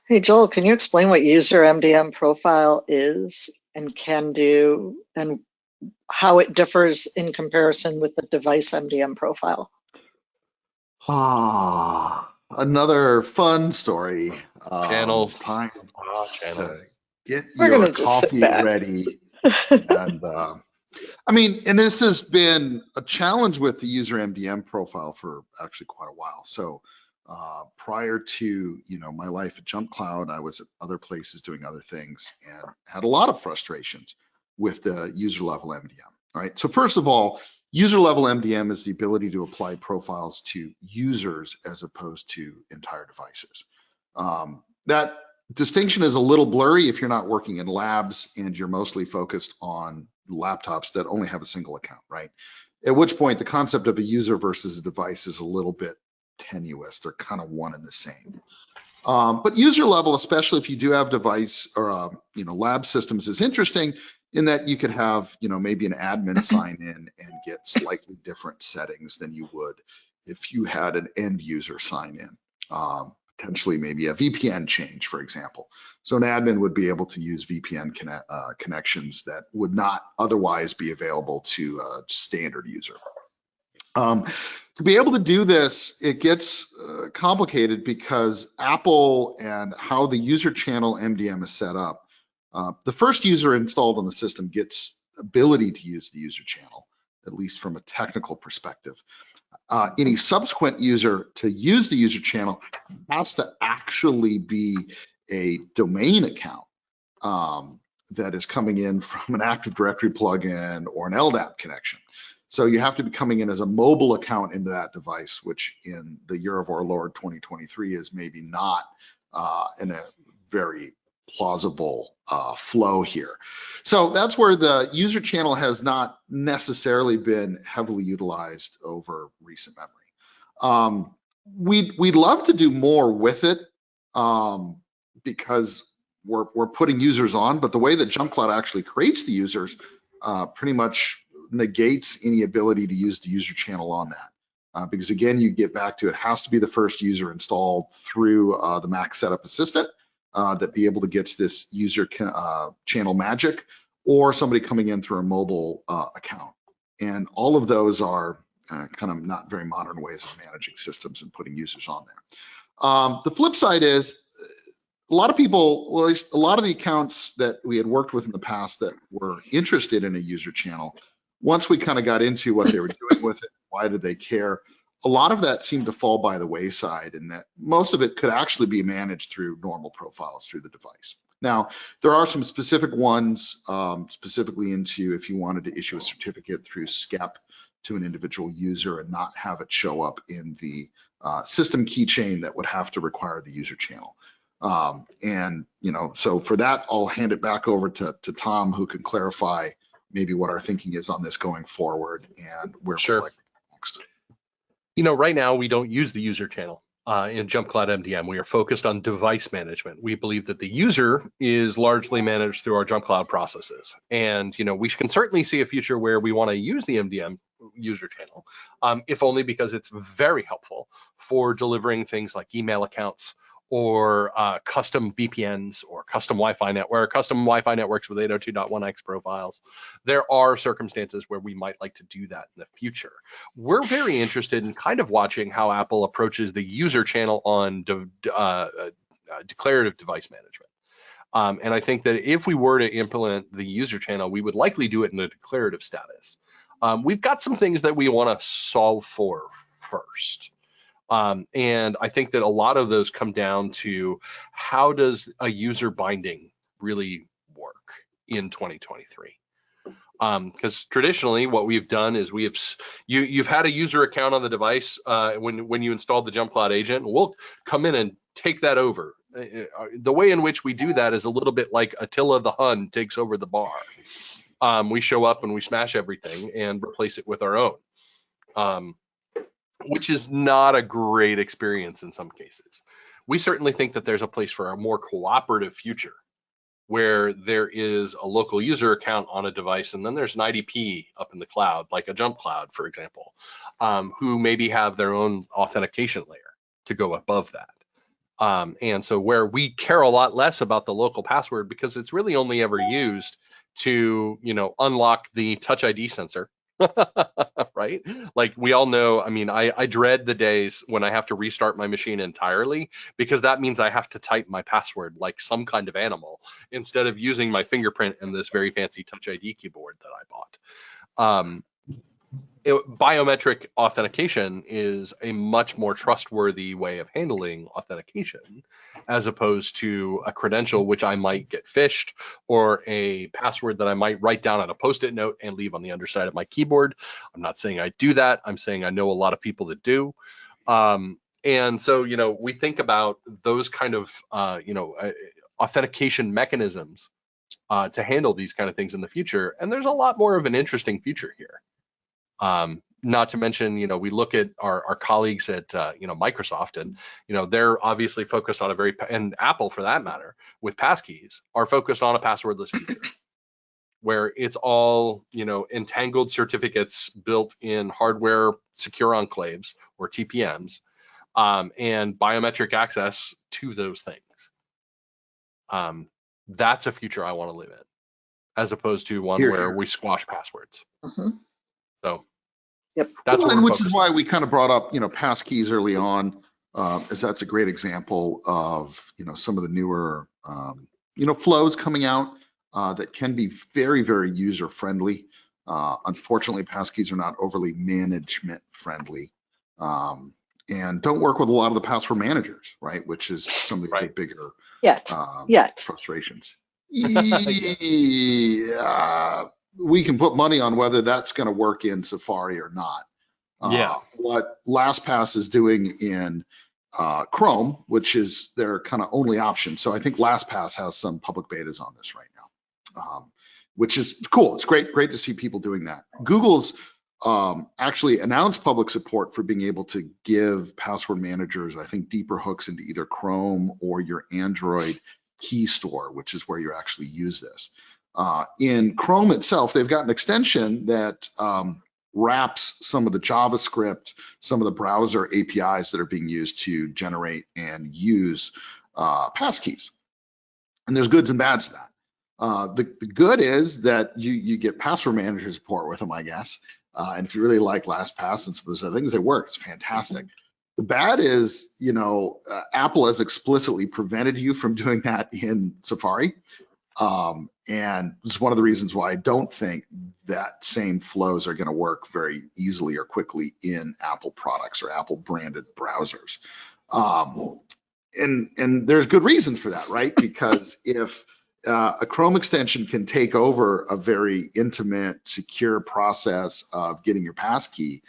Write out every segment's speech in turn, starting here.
Hey Joel, can you explain what user MDM profile is and can do and how it differs in comparison with the device MDM profile? Another fun story. Channels. Time to Channels. get We're your gonna just sit coffee back. ready. And and this has been a challenge with the user MDM profile for actually quite a while. So prior to, my life at JumpCloud, I was at other places doing other things and had a lot of frustrations with the user level MDM. All right. So first of all, user level MDM is the ability to apply profiles to users as opposed to entire devices. That distinction is a little blurry if you're not working in labs and you're mostly focused on laptops that only have a single account, right? At which point the concept of a user versus a device is a little bit tenuous. They're kind of one and the same. But user level, especially if you do have device or lab systems, is interesting in that you could have maybe an admin sign in and get slightly different settings than you would if you had an end user sign in. Potentially maybe a VPN change, for example. So an admin would be able to use VPN connections that would not otherwise be available to a standard user. To be able to do this, it gets complicated because Apple and how the user channel MDM is set up, the first user installed on the system gets ability to use the user channel, at least from a technical perspective. Any subsequent user to use the user channel has to actually be a domain account that is coming in from an Active Directory plugin or an LDAP connection. So you have to be coming in as a mobile account into that device, which in the year of our Lord 2023 is maybe not in a very plausible flow here. So that's where the user channel has not necessarily been heavily utilized over recent memory. We'd love to do more with it because we're putting users on, but the way that JumpCloud actually creates the users pretty much negates any ability to use the user channel on that. Because again, you get back to it has to be the first user installed through the Mac Setup Assistant that be able to get this user channel magic, or somebody coming in through a mobile account. And all of those are kind of not very modern ways of managing systems and putting users on there. The flip side is a lot of people, well, at least a lot of the accounts that we had worked with in the past that were interested in a user channel, once we kind of got into what they were doing with it, why did they care, a lot of that seemed to fall by the wayside, and that most of it could actually be managed through normal profiles through the device. Now, there are some specific ones, specifically into if you wanted to issue a certificate through SCEP to an individual user and not have it show up in the system keychain that would have to require the user channel. So for that, I'll hand it back over to Tom, who can clarify maybe what our thinking is on this going forward and where we'd like to go next. Right now we don't use the user channel in JumpCloud MDM. We are focused on device management. We believe that the user is largely managed through our JumpCloud processes. And, we can certainly see a future where we want to use the MDM user channel, if only because it's very helpful for delivering things like email accounts or custom VPNs or custom Wi-Fi networks with 802.1x profiles. There are circumstances where we might like to do that in the future. We're very interested in kind of watching how Apple approaches the user channel on declarative device management. And I think that if we were to implement the user channel, we would likely do it in a declarative status. We've got some things that we want to solve for first. And I think that a lot of those come down to how does a user binding really work in 2023? Because traditionally what we've done is you've had a user account on the device when you installed the JumpCloud agent, and we'll come in and take that over. The way in which we do that is a little bit like Attila the Hun takes over the bar. We show up and we smash everything and replace it with our own. Which is not a great experience in some cases. We certainly think that there's a place for a more cooperative future where there is a local user account on a device and then there's an IDP up in the cloud, like a JumpCloud, for example, who maybe have their own authentication layer to go above that. And so where we care a lot less about the local password because it's really only ever used to, unlock the Touch ID sensor, right? Like we all know, I mean, I dread the days when I have to restart my machine entirely because that means I have to type my password like some kind of animal instead of using my fingerprint and this very fancy Touch ID keyboard that I bought. Biometric authentication is a much more trustworthy way of handling authentication as opposed to a credential which I might get phished or a password that I might write down on a Post-it note and leave on the underside of my keyboard. I'm not saying I do that. I'm saying I know a lot of people that do. And so, we think about those kind of, authentication mechanisms to handle these kind of things in the future. And there's a lot more of an interesting future here. Not to mention, we look at our colleagues at, Microsoft, and, they're obviously focused on and Apple for that matter, with passkeys, are focused on a passwordless future where it's all, entangled certificates built in hardware secure enclaves or TPMs, and biometric access to those things. That's a future I want to live in, as opposed to one where we squash passwords. Mm-hmm. So, yep. That's which is why we kind of brought up, passkeys early on, as that's a great example of, some of the newer, flows coming out that can be very, very user friendly. Unfortunately, passkeys are not overly management friendly, and don't work with a lot of the password managers, right? Which is some of the bigger frustrations. Yeah. We can put money on whether that's going to work in Safari or not. What LastPass is doing in Chrome, which is their kind of only option. So I think LastPass has some public betas on this right now, which is cool. It's great to see people doing that. Google's actually announced public support for being able to give password managers, I think, deeper hooks into either Chrome or your Android key store, which is where you actually use this. In Chrome itself, they've got an extension that wraps some of the JavaScript, some of the browser APIs that are being used to generate and use passkeys. And there's goods and bads to that. The good is that you get password manager support with them, I guess. And if you really like LastPass and some of those other things, they work. It's fantastic. The bad is, Apple has explicitly prevented you from doing that in Safari. And it's one of the reasons why I don't think that same flows are going to work very easily or quickly in Apple products or Apple branded browsers. And there's good reasons for that, right? Because if a Chrome extension can take over a very intimate, secure process of getting your passkey,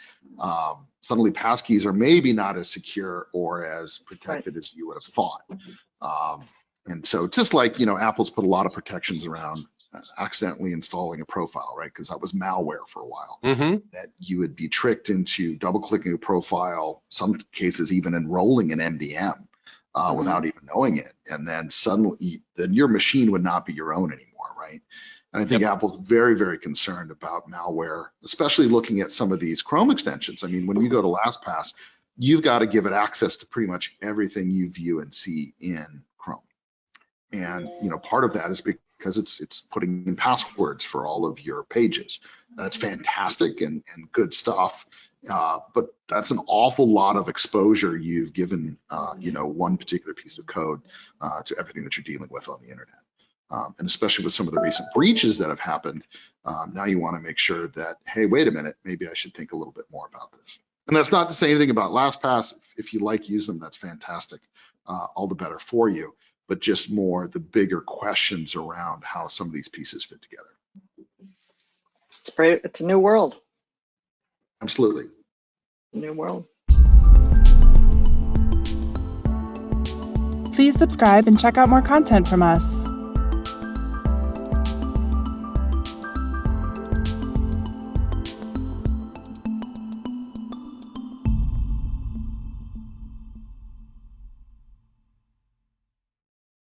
suddenly passkeys are maybe not as secure or as protected as you would have thought. And so just like, Apple's put a lot of protections around accidentally installing a profile, right? Because that was malware for a while, that you would be tricked into double clicking a profile, some cases even enrolling in MDM without even knowing it. And then suddenly then your machine would not be your own anymore, right? And I think Apple's very, very concerned about malware, especially looking at some of these Chrome extensions. I mean, when you go to LastPass, you've got to give it access to pretty much everything you view and see in Chrome. And part of that is because it's putting in passwords for all of your pages. That's fantastic and good stuff, but that's an awful lot of exposure you've given one particular piece of code to everything that you're dealing with on the internet. And especially with some of the recent breaches that have happened, now you want to make sure that, hey, wait a minute, maybe I should think a little bit more about this. And that's not to say anything about LastPass. If you like using them, that's fantastic. All the better for you. But just more the bigger questions around how some of these pieces fit together. It's great. It's a new world. Absolutely. New world. Please subscribe and check out more content from us.